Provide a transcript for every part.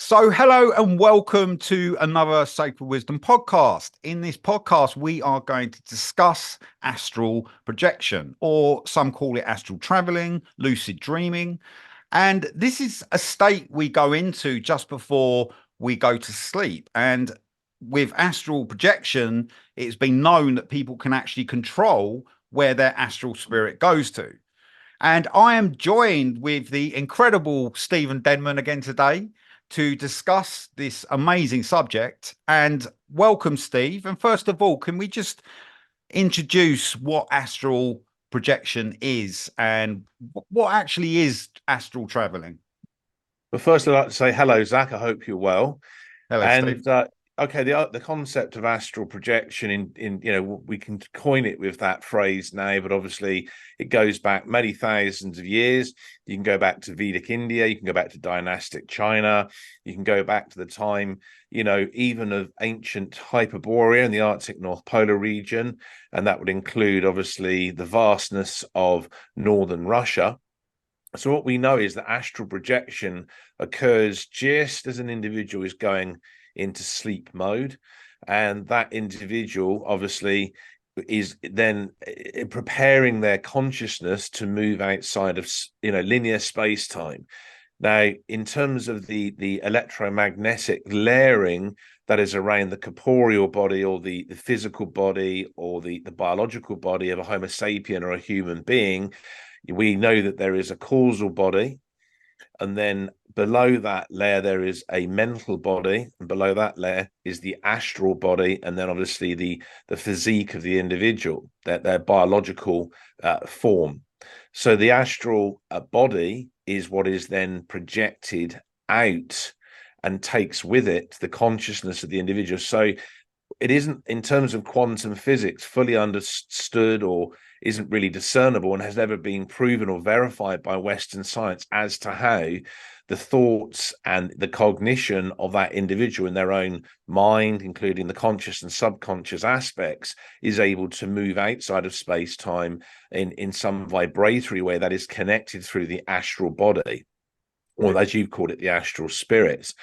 So, hello and welcome to another Sacred Wisdom podcast. In this podcast, we are going to discuss astral projection, or some call it astral traveling, lucid dreaming. And this is a state we go into just before we go to sleep. And with astral projection, it's been known that people can actually control where their astral spirit goes to. And I am joined with the incredible Steven Denman again today to discuss this amazing subject. And welcome, Steve. And first of all, can we just introduce what astral projection is and what actually is astral traveling? But first, I'd like to say hello, Zach. I hope you're well. Hello, Steve. And okay, the concept of astral projection in we can coin it with that phrase now, but obviously it goes back many thousands of years. You can go back to Vedic India, you can go back to dynastic China, you can go back to the time, even of ancient Hyperborea in the Arctic North Polar region, and that would include obviously the vastness of northern Russia. So what we know is that astral projection occurs just as an individual is going into sleep mode, and that individual obviously is then preparing their consciousness to move outside of linear space-time. Now, in terms of the electromagnetic layering that is around the corporeal body or the physical body or the biological body of a Homo sapien or a human being, we know that there is a causal body, and then below that layer there is a mental body, and below that layer is the astral body, and then obviously the physique of the individual, their biological form. So the astral body is what is then projected out and takes with it the consciousness of the individual. So it isn't, in terms of quantum physics, fully understood or isn't really discernible and has never been proven or verified by Western science as to how the thoughts and the cognition of that individual in their own mind, including the conscious and subconscious aspects, is able to move outside of space-time in some vibratory way that is connected through the astral body, or as you've called it, the astral spirits.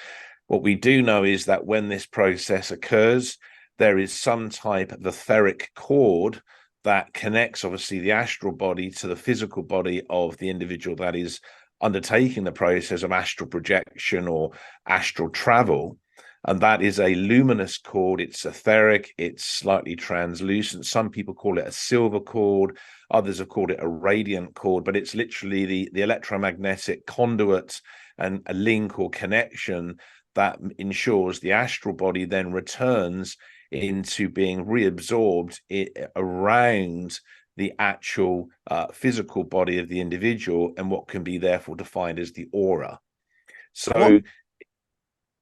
What we do know is that when this process occurs, there is some type of etheric cord that connects obviously the astral body to the physical body of the individual that is undertaking the process of astral projection or astral travel. And that is a luminous cord. It's etheric, it's slightly translucent. Some people call it a silver cord, others have called it a radiant cord, but it's literally the electromagnetic conduit and a link or connection that ensures the astral body then returns into being reabsorbed around the actual physical body of the individual, and what can be therefore defined as the aura. So I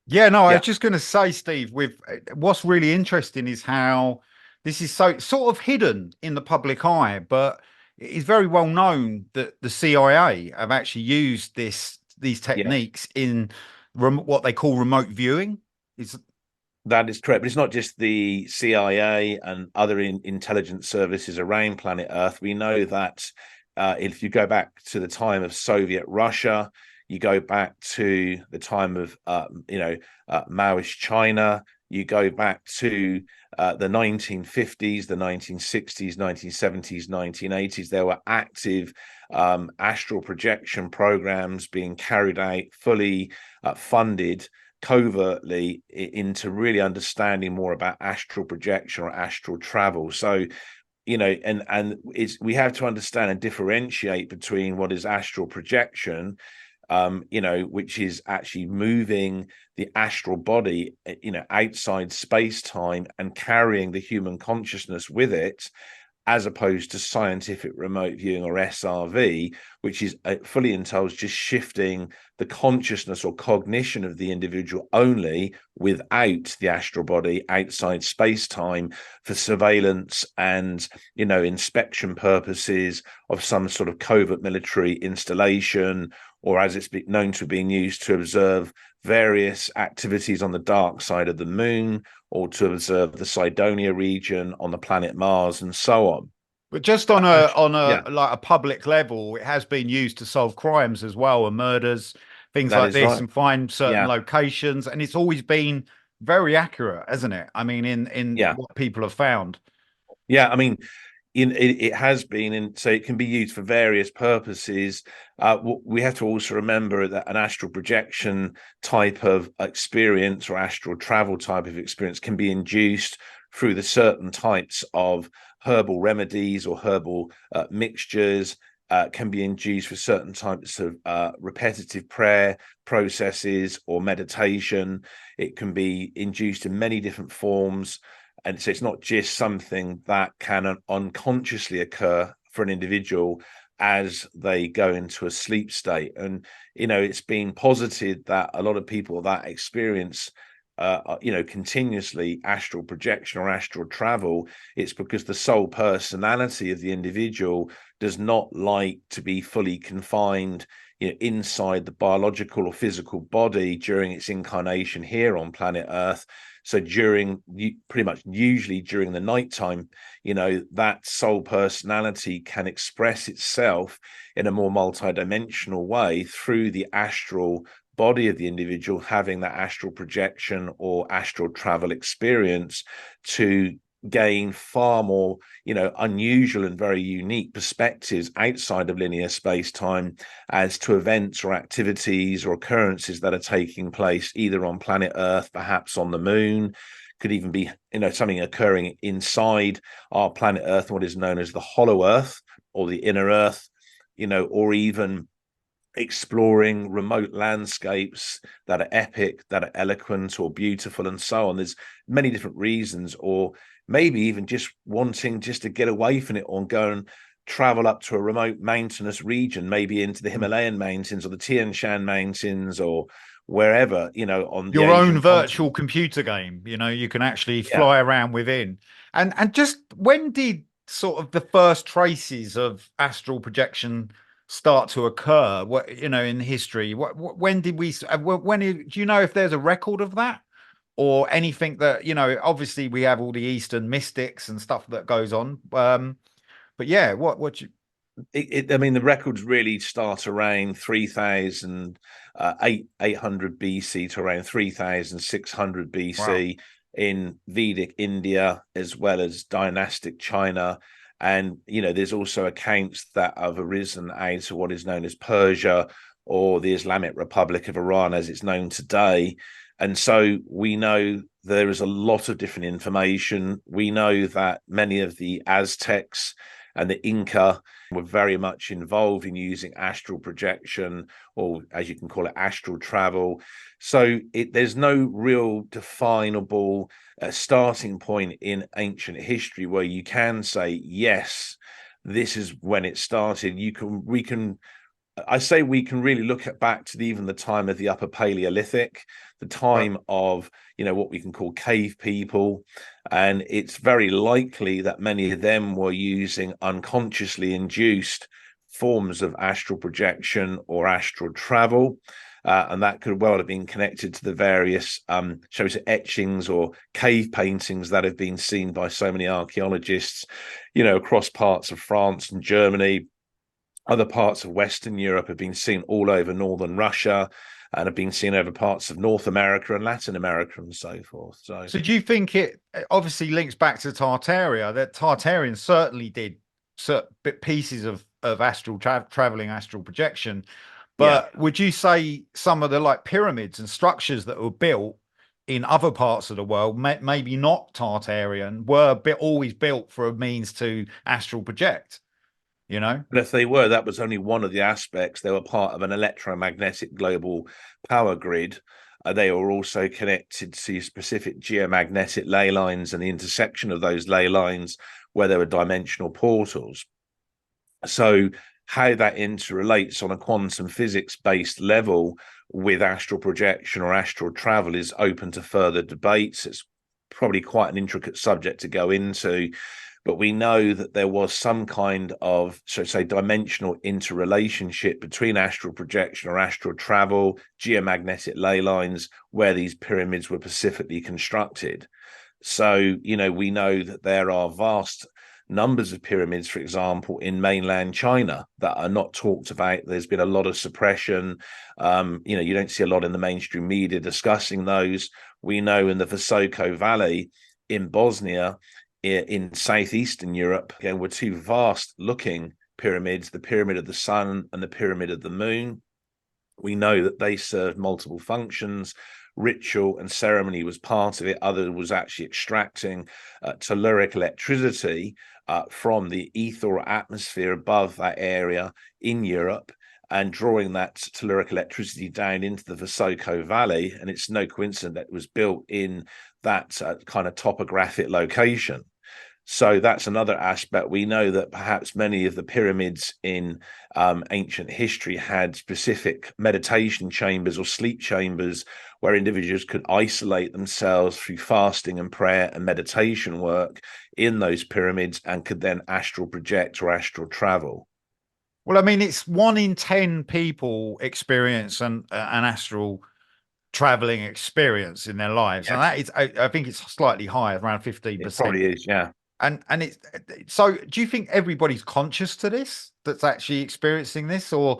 was just going to say, Steve, with what's really interesting is how this is so sort of hidden in the public eye, but it is very well known that the CIA have actually used these techniques in what they call remote viewing. That is correct, but it's not just the CIA and other intelligence services around planet Earth. We know that if you go back to the time of Soviet Russia, you go back to the time of Maoist China, you go back to the 1950s, the 1960s, 1970s, 1980s, there were active astral projection programs being carried out, fully funded covertly, into really understanding more about astral projection or astral travel. So we have to understand and differentiate between what is astral projection, which is actually moving the astral body outside space-time and carrying the human consciousness with it, as opposed to scientific remote viewing or SRV, which is fully entails just shifting the consciousness or cognition of the individual only without the astral body outside space-time for surveillance and inspection purposes of some sort of covert military installation, or as it's known to have been used to observe various activities on the dark side of the moon, or to observe the Cydonia region on the planet Mars, and so on. But just on a like a public level, it has been used to solve crimes as well, and murders, things That like is this right. and find certain Yeah. locations, and it's always been very accurate, hasn't it? I mean, in Yeah. what people have found. Yeah. I mean, it has been, and so it can be used for various purposes. We have to also remember that an astral projection type of experience or astral travel type of experience can be induced through the certain types of herbal remedies or herbal mixtures. Can be induced with certain types of repetitive prayer processes or meditation. It can be induced in many different forms. And so it's not just something that can unconsciously occur for an individual as they go into a sleep state. And, it's been posited that a lot of people that experience, continuously astral projection or astral travel, it's because the soul personality of the individual does not like to be fully confined inside the biological or physical body during its incarnation here on planet Earth. So pretty much usually during the nighttime, that soul personality can express itself in a more multidimensional way through the astral body of the individual, having that astral projection or astral travel experience to gain far more, unusual and very unique perspectives outside of linear space-time as to events or activities or occurrences that are taking place either on planet Earth, perhaps on the moon. Could even be, something occurring inside our planet Earth, what is known as the hollow Earth or the inner Earth, or even exploring remote landscapes that are epic, that are eloquent or beautiful, and so on. There's many different reasons, or maybe even just wanting just to get away from it or go and travel up to a remote mountainous region, maybe into the Himalayan mountains or the Tian Shan mountains or wherever, on the Your own Asian virtual continent. computer game, you can actually Yeah. fly around within. And just when did sort of the first traces of astral projection start to occur? What, in history? When did we? Do you know if there's a record of that? Or anything that, obviously we have all the Eastern mystics and stuff that goes on. But yeah, what you I mean, the records really start around 800 BC to around 3600 wow. BC in Vedic India, as well as dynastic China. And, there's also accounts that have arisen out of what is known as Persia or the Islamic Republic of Iran, as it's known today. And so we know there is a lot of different information. We know that many of the Aztecs and the Inca were very much involved in using astral projection, or as you can call it, astral travel. So there's no real definable starting point in ancient history where you can say, yes, this is when it started. I say we can really look back to even the time of the Upper Paleolithic, the time of, what we can call cave people. And it's very likely that many of them were using unconsciously induced forms of astral projection or astral travel. And that could well have been connected to the various, shall we say, etchings or cave paintings that have been seen by so many archaeologists, across parts of France and Germany. Other parts of Western Europe have been seen all over northern Russia and have been seen over parts of North America and Latin America and so forth. So So do you think it obviously links back to Tartaria, that Tartarians certainly did certain pieces of astral traveling astral projection, yeah, but would you say some of the like pyramids and structures that were built in other parts of the world, maybe not Tartarian, were always built for a means to astral project? but if they were, that was only one of the aspects. They were part of an electromagnetic global power grid. They were also connected to specific geomagnetic ley lines and the intersection of those ley lines where there were dimensional portals. So how that interrelates on a quantum physics based level with astral projection or astral travel is open to further debates. It's probably quite an intricate subject to go into, but we know that there was some kind of, so say, dimensional interrelationship between astral projection or astral travel, geomagnetic ley lines, where these pyramids were specifically constructed. So, we know that there are vast numbers of pyramids, for example, in mainland China that are not talked about. There's been a lot of suppression. You don't see a lot in the mainstream media discussing those. We know in the Visoko Valley in Bosnia, in southeastern Europe, again, were two vast looking pyramids, the Pyramid of the Sun and the Pyramid of the Moon. We know that they served multiple functions. Ritual and ceremony was part of it. Other was actually extracting telluric electricity from the ether or atmosphere above that area in Europe and drawing that telluric electricity down into the Visoko Valley. And it's no coincidence that it was built in that kind of topographic location. So that's another aspect. We know that perhaps many of the pyramids in ancient history had specific meditation chambers or sleep chambers where individuals could isolate themselves through fasting and prayer and meditation work in those pyramids and could then astral project or astral travel. Well, I mean, it's 1 in 10 people experience an astral traveling experience in their lives. Yes. And that is, I think it's slightly higher, around 15%. It probably is, yeah. And it's so, do you think everybody's conscious to this, that's actually experiencing this, or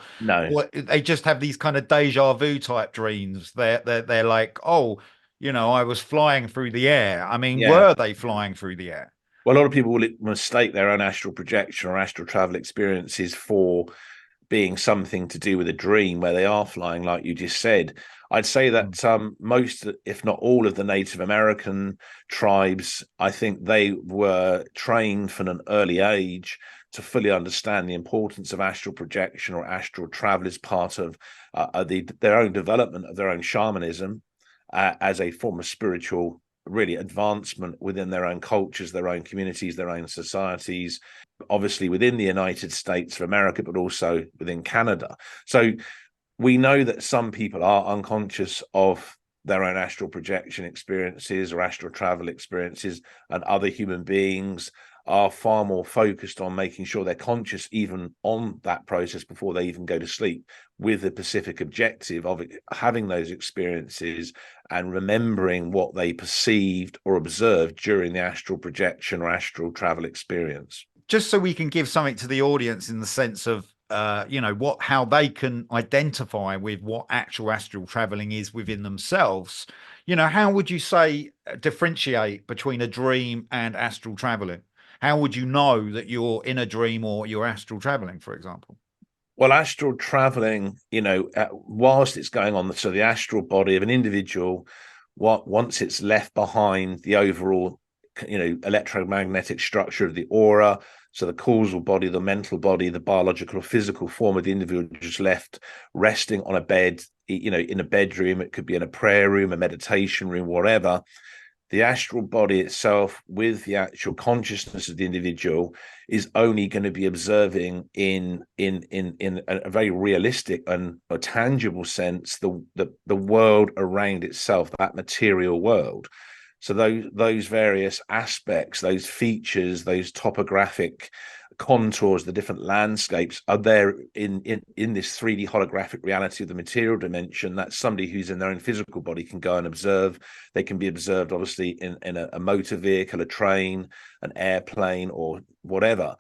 they just have these kind of deja vu type dreams? They're like, oh, I was flying through the air. I mean, were they flying through the air? Well, a lot of people will mistake their own astral projection or astral travel experiences for being something to do with a dream where they are flying, like you just said. I'd say that most, if not all, of the Native American tribes, I think they were trained from an early age to fully understand the importance of astral projection or astral travel as part of their own development of their own shamanism as a form of spiritual really advancement within their own cultures, their own communities, their own societies, obviously within the United States of America, but also within Canada. So we know that some people are unconscious of their own astral projection experiences or astral travel experiences, and other human beings are far more focused on making sure they're conscious even on that process before they even go to sleep, with the specific objective of having those experiences and remembering what they perceived or observed during the astral projection or astral travel experience. Just so we can give something to the audience in the sense of how they can identify with what actual astral traveling is within themselves. How would you say differentiate between a dream and astral traveling? How would you know that you're in a dream or you're astral traveling, for example? Well, astral traveling, whilst it's going on, so the astral body of an individual, once it's left behind the overall, electromagnetic structure of the aura, so the causal body, the mental body, the biological or physical form of the individual just left resting on a bed, in a bedroom, it could be in a prayer room, a meditation room, whatever. The astral body itself, with the actual consciousness of the individual, is only going to be observing in a very realistic and a tangible sense the world around itself, that material world. So those various aspects, those features, those topographic contours, the different landscapes are there in this 3D holographic reality of the material dimension that somebody who's in their own physical body can go and observe. They can be observed obviously in a motor vehicle, a train, an airplane, or whatever.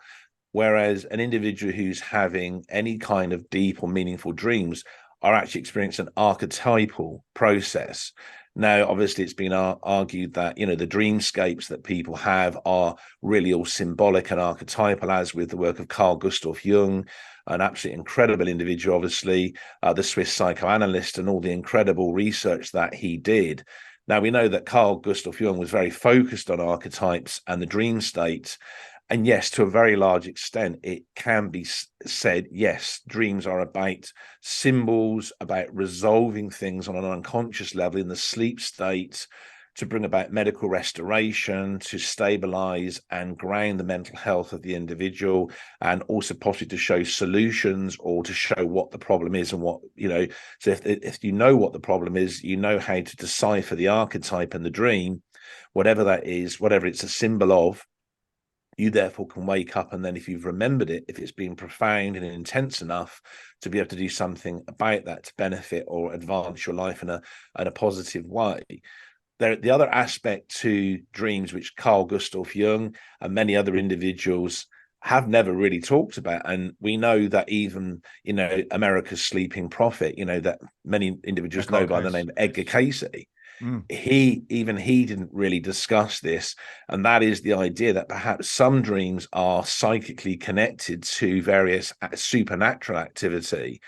Whereas an individual who's having any kind of deep or meaningful dreams are actually experiencing an archetypal process. Now, obviously, it's been argued that, the dreamscapes that people have are really all symbolic and archetypal, as with the work of Carl Gustav Jung, an absolutely incredible individual, obviously, the Swiss psychoanalyst, and all the incredible research that he did. Now, we know that Carl Gustav Jung was very focused on archetypes and the dream state. And yes, to a very large extent, it can be said, yes, dreams are about symbols, about resolving things on an unconscious level in the sleep state to bring about medical restoration, to stabilize and ground the mental health of the individual, and also possibly to show solutions or to show what the problem is and what, so if you know what the problem is, you know how to decipher the archetype and the dream, whatever that is, whatever it's a symbol of. You therefore can wake up, and then if you've remembered it, if it's been profound and intense enough to be able to do something about that to benefit or advance your life in a positive way. the other aspect to dreams, which Carl Gustav Jung and many other individuals have never really talked about, and we know that even America's sleeping prophet, that many individuals know by the name Edgar Cayce. He didn't really discuss this, and that is the idea that perhaps some dreams are psychically connected to various supernatural activity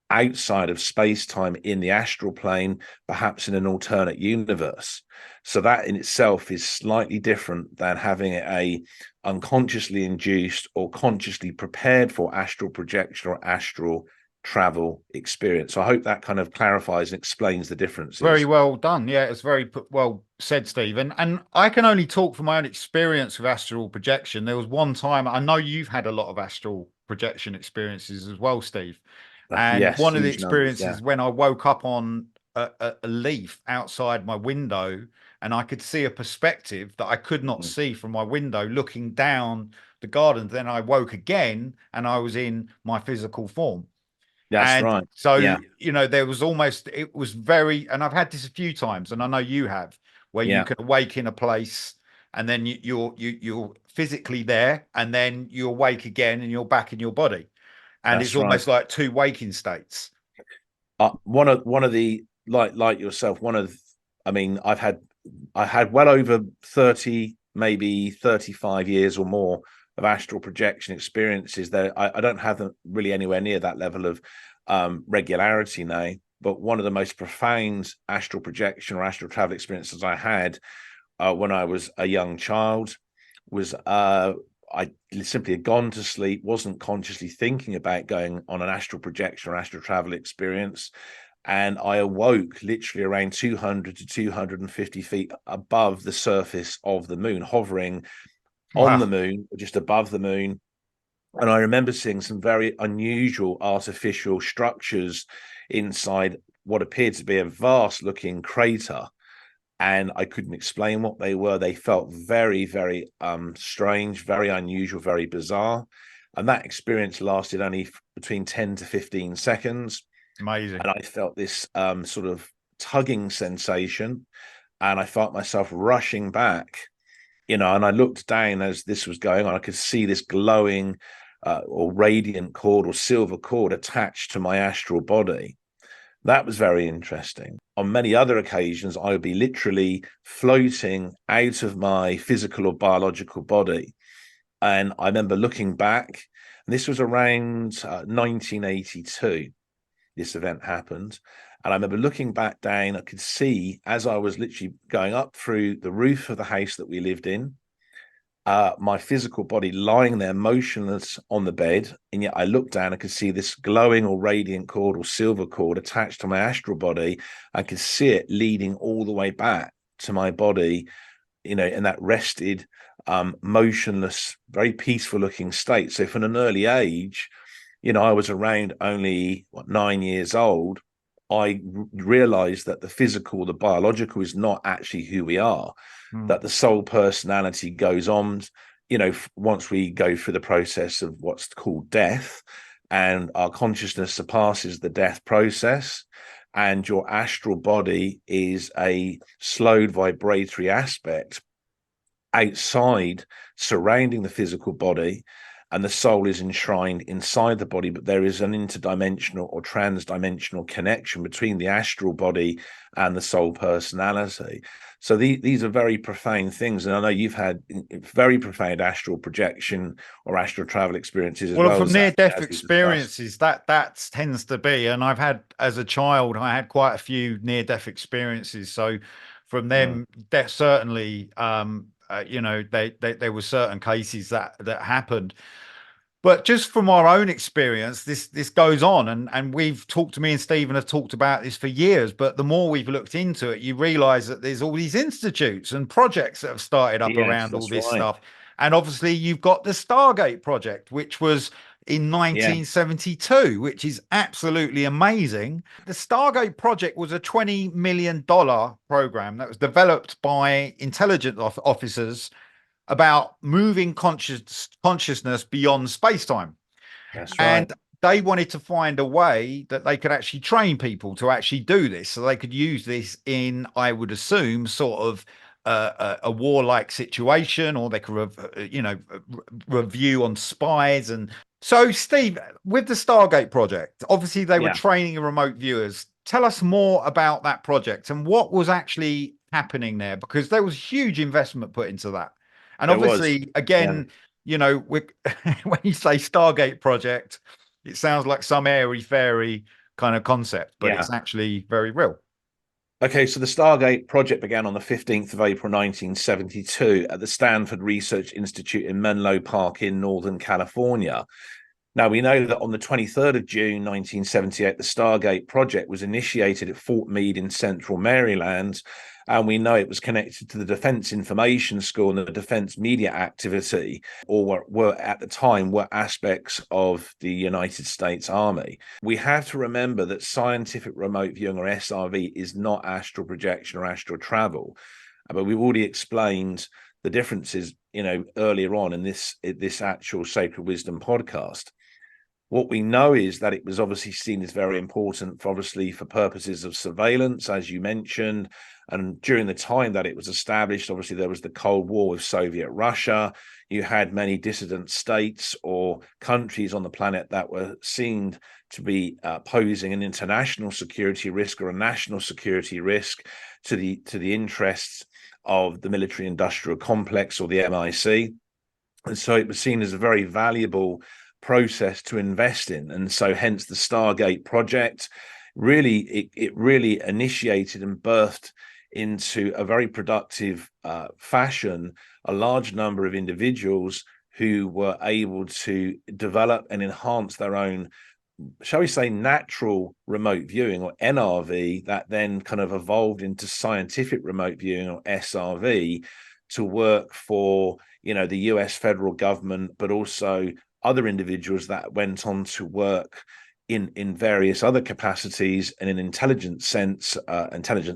outside of space-time in the astral plane, perhaps in an alternate universe. So that in itself is slightly different than having a unconsciously induced or consciously prepared for astral projection or astral travel experience. So I hope that kind of clarifies and explains the differences. Very well done. Yeah, it's very well said, Stephen. And I can only talk from my own experience with astral projection. There was one time, I know you've had a lot of astral projection experiences as well, Steve. And yes, one of the experiences when I woke up on a leaf outside my window, and I could see a perspective that I could not see from my window looking down the garden. Then I woke again and I was in my physical form. That's right. So, there was it was very, and I've had this a few times, and I know you have, where you can awake in a place and then you're physically there, and then you awake again and you're back in your body. And it's almost like two waking states. One of the, like yourself, I had well over 30, maybe 35 years or more of astral projection experiences. There, I don't have them really anywhere near that level of regularity now. But one of the most profound astral projection or astral travel experiences I had when I was a young child was I simply had gone to sleep, wasn't consciously thinking about going on an astral projection or astral travel experience. And I awoke literally around 200 to 250 feet above the surface of the moon, hovering on the moon, or just above the moon. And I remember seeing some very unusual artificial structures inside what appeared to be a vast looking crater. And I couldn't explain what they were. They felt very, very strange, very unusual, very bizarre. And that experience lasted only between 10 to 15 seconds. Amazing. And I felt this sort of tugging sensation. And I felt myself rushing back, and I looked down as this was going on. I could see this glowing or radiant cord or silver cord attached to my astral body. That was very interesting. On many other occasions, I would be literally floating out of my physical or biological body. And I remember looking back, and this was around 1982, this event happened. And I remember looking back down, I could see as I was literally going up through the roof of the house that we lived in, my physical body lying there motionless on the bed. And yet I looked down, I could see this glowing or radiant cord or silver cord attached to my astral body. I could see it leading all the way back to my body, in that rested, motionless, very peaceful looking state. So from an early age, I was around only 9 years old. I realized that the physical, the biological is not actually who we are, that the soul personality goes on, once we go through the process of what's called death, and our consciousness surpasses the death process, and your astral body is a slowed vibratory aspect outside surrounding the physical body, and the soul is enshrined inside the body, but there is an interdimensional or transdimensional connection between the astral body and the soul personality. So these are very profound things. And I know you've had very profound astral projection or astral travel experiences as well. Well, from near-death experiences, that tends to be, and I've had, as a child, I had quite a few near-death experiences. So from them, that certainly, there were certain cases that happened. But just from our own experience, this goes on, and we've talked to, me and Stephen have talked about this for years. But the more we've looked into it, you realise that there's all these institutes and projects that have started up around all this stuff. And obviously, you've got the Stargate Project, which was in 1972, which is absolutely amazing. The Stargate Project was a $20 million program that was developed by intelligence officers about moving consciousness beyond space-time. That's and right. they wanted to find a way that they could actually train people to actually do this, so they could use this in, I would assume, sort of a warlike situation, or they could, review on spies. And so, Steve, with the Stargate project, obviously they were Yeah, training remote viewers. Tell us more about that project and what was actually happening there, because there was huge investment put into that. And there was. obviously, Yeah. again, when you say Stargate project, it sounds like some airy fairy kind of concept, but Yeah. it's actually very real. Okay, so the Stargate project began on the 15th of April 1972 at the Stanford Research Institute in Menlo Park in Northern California. Now, we know that on the 23rd of June 1978, the Stargate project was initiated at Fort Meade in central Maryland, and we know it was connected to the Defense Information School and the Defense Media Activity, or were at the time were aspects of the United States Army. We have to remember that scientific remote viewing, or SRV, is not astral projection or astral travel, but we've already explained the differences, earlier on in this actual Sacred Wisdom podcast. What we know is that it was obviously seen as very important, for purposes of surveillance, as you mentioned. And during the time that it was established, obviously there was the Cold War with Soviet Russia. You had many dissident states or countries on the planet that were seen to be posing an international security risk or a national security risk to the interests of the military-industrial complex, or the MIC. And so it was seen as a very valuable process to invest in. And so hence the Stargate project really, it really initiated and birthed into a very productive fashion a large number of individuals who were able to develop and enhance their own, shall we say, natural remote viewing, or NRV, that then kind of evolved into scientific remote viewing, or SRV, to work for the US federal government, but also other individuals that went on to work in various other capacities and in intelligence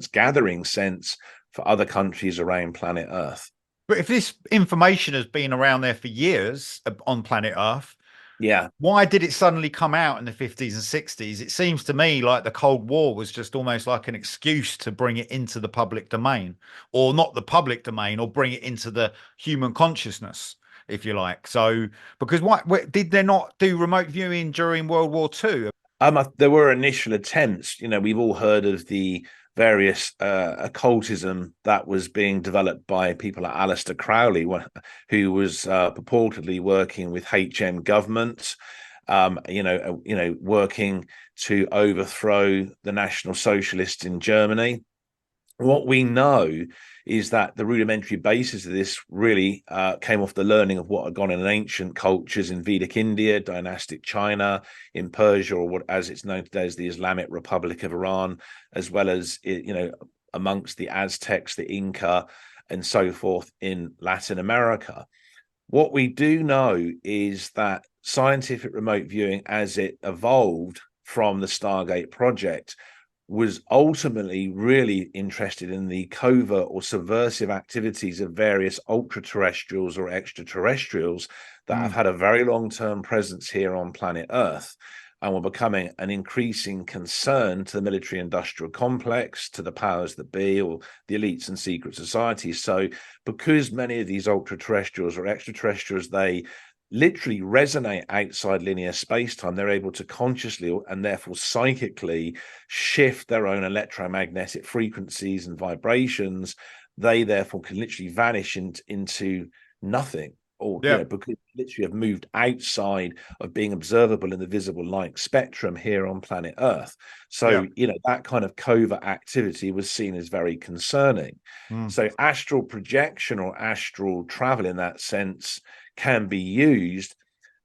gathering sense for other countries around planet Earth. But if this information has been around there for years on planet Earth, Yeah. why did it suddenly come out in the 50s and 60s? It seems to me like the Cold War was just almost like an excuse to bring it into the public domain, or not the public domain, or bring it into the human consciousness, if you like. So, because did they not do remote viewing during World War II? There were initial attempts. We've all heard of the various occultism that was being developed by people like Aleister Crowley, who was purportedly working with HM government, working to overthrow the National Socialists in Germany. What we know is that the rudimentary basis of this really came off the learning of what had gone in ancient cultures in Vedic India, dynastic China, in Persia, or what, as it's known today as the Islamic Republic of Iran, as well as amongst the Aztecs, the Inca, and so forth in Latin America. What we do know is that scientific remote viewing, as it evolved from the Stargate project, was ultimately really interested in the covert or subversive activities of various ultra-terrestrials or extraterrestrials that have had a very long-term presence here on planet Earth, and were becoming an increasing concern to the military-industrial complex, to the powers that be, or the elites and secret societies. So because many of these ultra-terrestrials or extraterrestrials, they literally resonate outside linear space-time, they're able to consciously and therefore psychically shift their own electromagnetic frequencies and vibrations. They therefore can literally vanish into nothing, or because they literally have moved outside of being observable in the visible light spectrum here on planet Earth. So that kind of covert activity was seen as very concerning. So astral projection or astral travel in that sense can be used,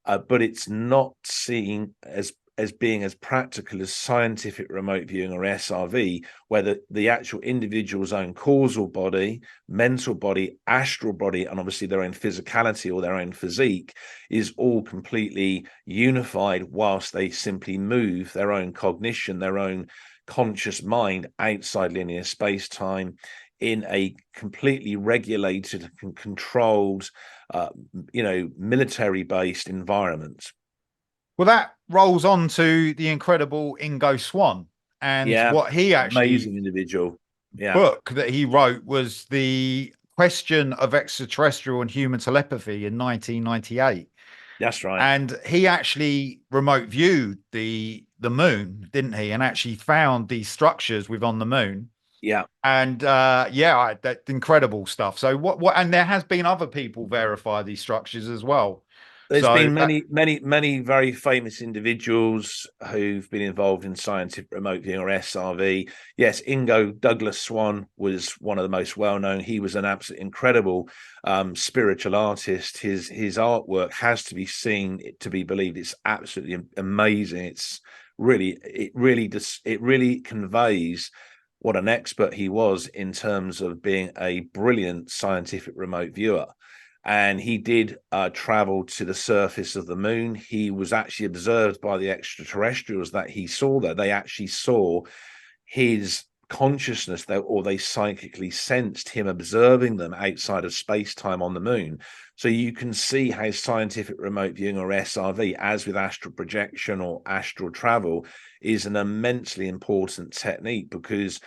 but it's not seen as being as practical as scientific remote viewing or SRV, where the actual individual's own causal body, mental body, astral body, and obviously their own physicality or their own physique is all completely unified, whilst they simply move their own cognition, their own conscious mind outside linear space-time in a completely regulated and controlled military-based environment. Well, that rolls on to the incredible Ingo Swan. And Yeah, what he actually amazing individual. Yeah, book that he wrote was the question of extraterrestrial and human telepathy in 1998. that's right. And he actually remote viewed the moon, didn't he? And actually found these structures within the moon. Yeah. And that's incredible stuff. So what and there has been other people verify these structures as well. There's So been many very famous individuals who've been involved in scientific remote viewing or SRV. Yes, Ingo Douglas Swan was one of the most well known. He was an absolutely incredible spiritual artist. His artwork has to be seen to be believed. It's absolutely amazing. It really conveys what an expert he was in terms of being a brilliant scientific remote viewer. And he did travel to the surface of the moon. He was actually observed by the extraterrestrials that he saw there. They actually saw his consciousness, or they psychically sensed him observing them outside of space-time on the moon. So you can see how scientific remote viewing, or SRV, as with astral projection or astral travel, is an immensely important technique, because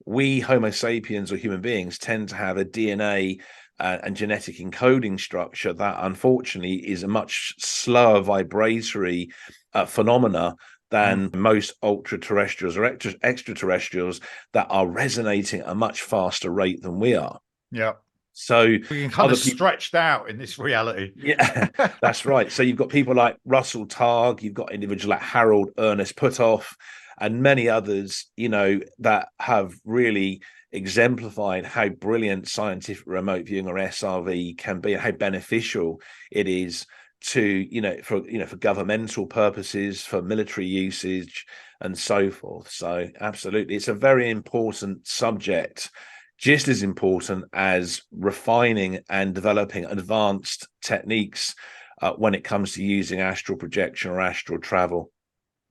we Homo sapiens, or human beings, tend to have a DNA and genetic encoding structure that unfortunately is a much slower vibratory phenomena than most ultra terrestrials or extraterrestrials that are resonating at a much faster rate than we are. yeah, So we can kind other of people, stretched out in this reality. yeah, that's right. So you've got people like Russell Targ, you've got individuals like Harold Ernest Puthoff, and many others, that have really exemplified how brilliant scientific remote viewing, or SRV, can be, and how beneficial it is to, for governmental purposes, for military usage, and so forth. So absolutely, it's a very important subject, just as important as refining and developing advanced techniques when it comes to using astral projection or astral travel.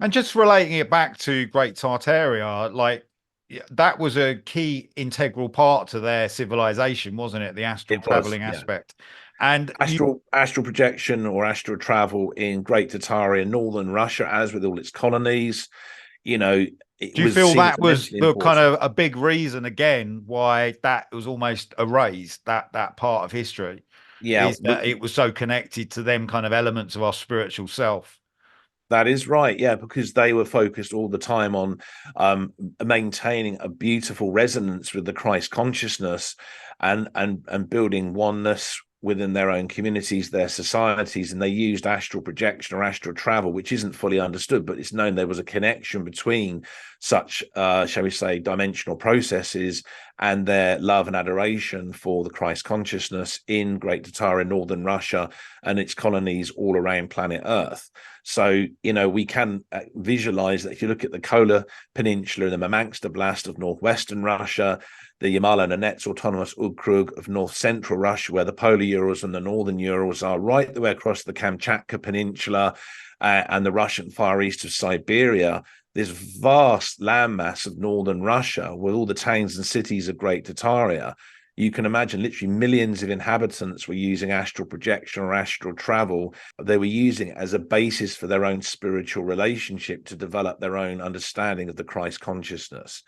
And just relating it back to Great Tartaria, like that was a key integral part to their civilization, wasn't it? The astral It was, traveling yeah. aspect. And Astral projection or astral travel in Great Tartaria, northern Russia, as with all its colonies, it do you was feel seen as that was immensely the kind important. of a big reason again why that was almost erased, that part of history, Yeah, is that it was so connected to them kind of elements of our spiritual self? that is right. Yeah, because they were focused all the time on maintaining a beautiful resonance with the Christ consciousness, and building oneness within their own communities, their societies. And they used astral projection or astral travel, which isn't fully understood, but it's known there was a connection between such, shall we say, dimensional processes and their love and adoration for the Christ consciousness in Great Tatar in northern Russia and its colonies all around planet Earth. So, we can visualize that if you look at the Kola Peninsula and the Murmansk Oblast of northwestern Russia, the Yamal-Nenets Autonomous Okrug of north-central Russia, where the polar Urals and the northern Urals are, right the way across the Kamchatka Peninsula and the Russian far east of Siberia, this vast landmass of northern Russia with all the towns and cities of Great Tartaria. You can imagine literally millions of inhabitants were using astral projection or astral travel. They were using it as a basis for their own spiritual relationship, to develop their own understanding of the Christ consciousness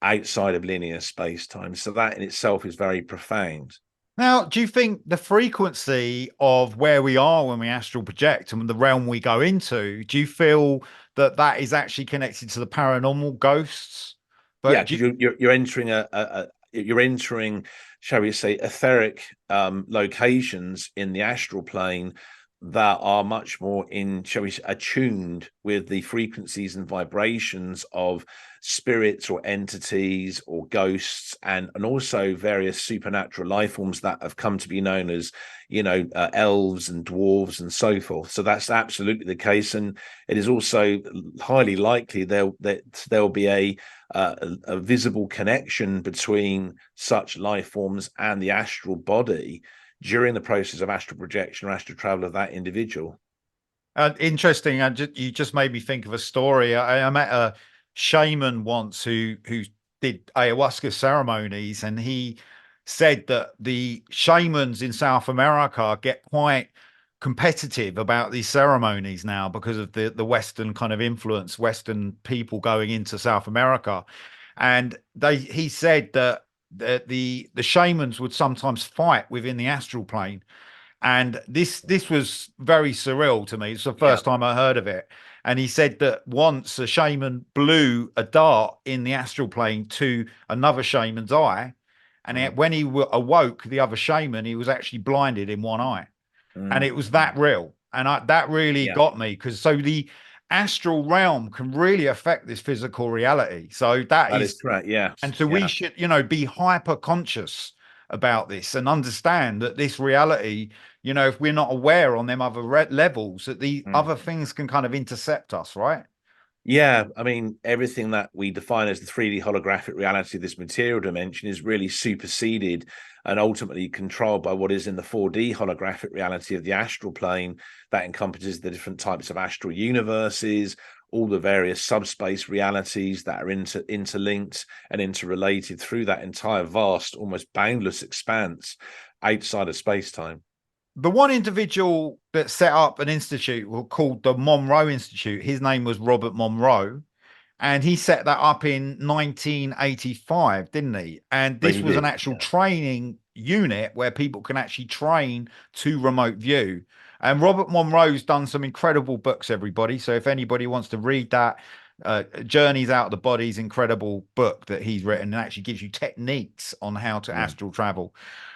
outside of linear space-time. So that in itself is very profound. Now, do you think the frequency of where we are when we astral project and the realm we go into, do you feel that that is actually connected to the paranormal ghosts? Yeah, But because you're entering you're entering, shall we say, etheric locations in the astral plane that are much more shall we say, attuned with the frequencies and vibrations of spirits or entities or ghosts, and also various supernatural life forms that have come to be known as, elves and dwarves and so forth. So that's absolutely the case, and it is also highly likely there'll be a visible connection between such life forms and the astral body during the process of astral projection or astral travel of that individual. interesting. And you just made me think of a story. I met a shaman once who did ayahuasca ceremonies, and he said that the shamans in South America get quite competitive about these ceremonies now because of the Western kind of influence, Western people going into South America. And he said that the shamans would sometimes fight within the astral plane. And this was very surreal to me. It's the Yeah. first time I heard of it. And he said that once a shaman blew a dart in the astral plane to another shaman's eye, and when he awoke the other shaman, he was actually blinded in one eye, and it was that real. And that really Yeah. got me, because so the astral realm can really affect this physical reality. So That is correct. Yeah. and so we Yeah. should, be hyper conscious about this and understand that this reality, if we're not aware on them other levels, that the other things can kind of intercept us, right? Yeah, I mean, everything that we define as the 3D holographic reality of this material dimension is really superseded and ultimately controlled by what is in the 4D holographic reality of the astral plane. That encompasses the different types of astral universes, all the various subspace realities that are interlinked and interrelated through that entire vast, almost boundless expanse outside of space-time. The one individual that set up an institute called the Monroe Institute, his name was Robert Monroe, and he set that up in 1985, didn't he? And this was an actual training unit where people can actually train to remote view. And Robert Monroe's done some incredible books, everybody. So if anybody wants to read that, Journeys Out of the Body's incredible book that he's written, and actually gives you techniques on how to astral travel.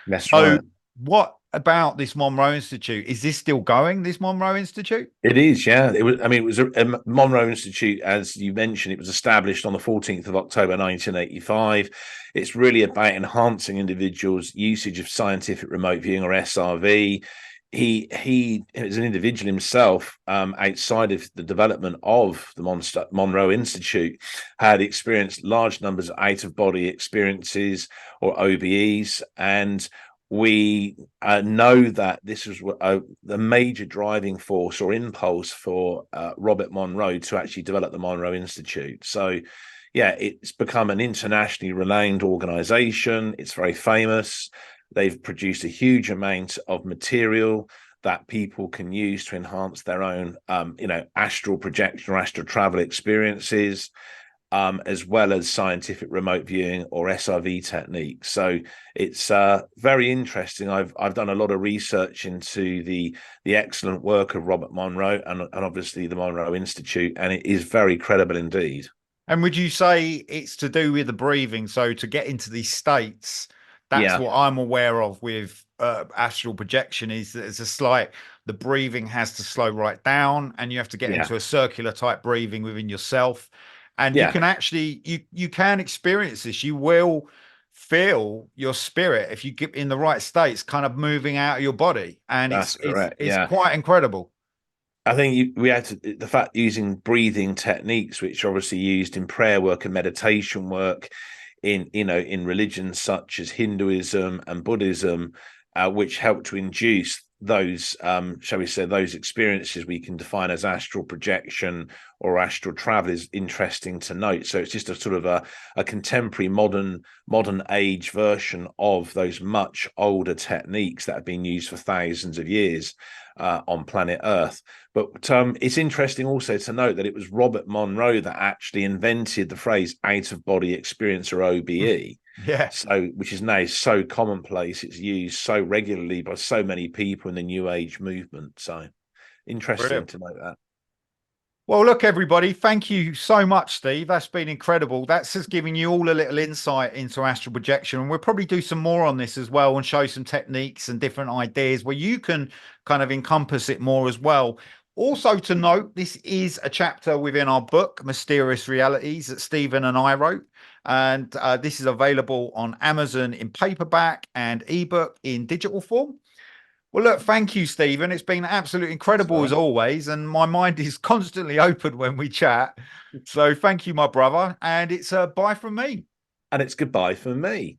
That's So right. what about this Monroe Institute? Is this still going, this Monroe Institute? It is, yeah. It was. I mean, it was a Monroe Institute, as you mentioned. It was established on the 14th of October, 1985. It's really about enhancing individuals' usage of scientific remote viewing, or SRV. He as an individual himself, outside of the development of the Monroe Institute, had experienced large numbers of out-of-body experiences, or OBEs, and we know that this was the major driving force or impulse for Robert Monroe to actually develop the Monroe Institute. So, yeah, it's become an internationally renowned organization. It's very famous. They've produced a huge amount of material that people can use to enhance their own, astral projection or astral travel experiences, as well as scientific remote viewing or SRV techniques. So it's very interesting. I've done a lot of research into the excellent work of Robert Monroe and obviously the Monroe Institute, and it is very credible indeed. And would you say it's to do with the breathing? So to get into these states, that's Yeah. what I'm aware of with astral projection, is that it's just like the breathing has to slow right down, and you have to get into a circular type breathing within yourself. And you can actually, you can experience this. You will feel your spirit, if you get in the right states, kind of moving out of your body. And That's correct. it's quite incredible. I think we had to, the fact using breathing techniques, which are obviously used in prayer work and meditation work, in religions such as Hinduism and Buddhism, which help to induce those, shall we say, those experiences we can define as astral projection or astral travel, is interesting to note. So it's just a sort of a contemporary modern age version of those much older techniques that have been used for thousands of years on planet Earth. But it's interesting also to note that it was Robert Monroe that actually invented the phrase out-of-body experience, or OBE. Yeah. So, which is now so commonplace, it's used so regularly by so many people in the New Age movement. So interesting to note that. Well, look, everybody, thank you so much, Steve. That's been incredible. That's just giving you all a little insight into astral projection. And we'll probably do some more on this as well, and show some techniques and different ideas where you can kind of encompass it more as well. Also to note, this is a chapter within our book, Mysterious Realities, that Stephen and I wrote. And this is available on Amazon in paperback and ebook in digital form. Well, look, thank you, Stephen. It's been absolutely incredible as always. And my mind is constantly open when we chat. So thank you, my brother. And it's bye from me. And it's goodbye from me.